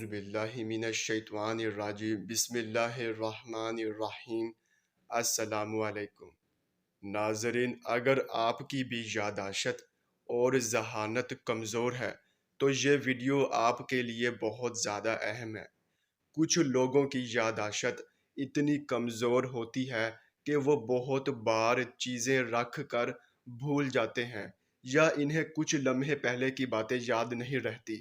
باللہ من الشیطان الرجیم بسم اللہ الرحمن الرحیم۔ السلام علیکم ناظرین، اگر آپ کی بھی یادداشت اور ذہانت کمزور ہے تو یہ ویڈیو آپ کے لیے بہت زیادہ اہم ہے۔ کچھ لوگوں کی یادداشت اتنی کمزور ہوتی ہے کہ وہ بہت بار چیزیں رکھ کر بھول جاتے ہیں یا انہیں کچھ لمحے پہلے کی باتیں یاد نہیں رہتی،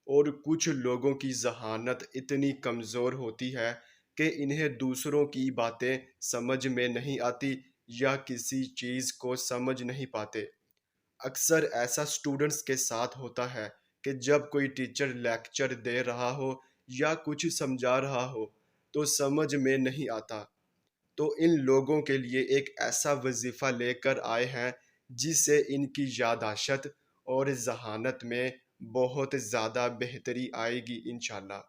اور کچھ لوگوں کی ذہانت اتنی کمزور ہوتی ہے کہ انہیں دوسروں کی باتیں سمجھ میں نہیں آتی یا کسی چیز کو سمجھ نہیں پاتے۔ اکثر ایسا سٹوڈنٹس کے ساتھ ہوتا ہے کہ جب کوئی ٹیچر لیکچر دے رہا ہو یا کچھ سمجھا رہا ہو تو سمجھ میں نہیں آتا، تو ان لوگوں کے لیے ایک ایسا وظیفہ لے کر آئے ہیں جس سے ان کی یادداشت اور ذہانت میں بہت زیادہ بہتری آئے گی انشاءاللہ۔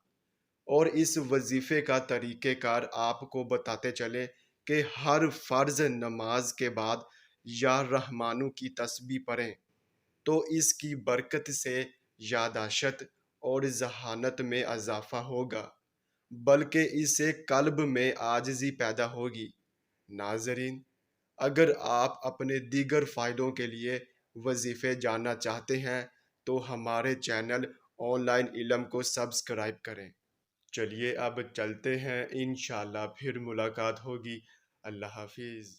اور اس وظیفے کا طریقہ کار آپ کو بتاتے چلیں کہ ہر فرض نماز کے بعد یا رحمانو کی تسبیح پڑھیں تو اس کی برکت سے یادداشت اور ذہانت میں اضافہ ہوگا، بلکہ اس سے قلب میں عاجزی پیدا ہوگی۔ ناظرین، اگر آپ اپنے دیگر فائدوں کے لیے وظیفے جاننا چاہتے ہیں تو ہمارے چینل آن لائن علم کو سبسکرائب کریں۔ چلیے اب چلتے ہیں، انشاءاللہ پھر ملاقات ہوگی۔ اللہ حافظ۔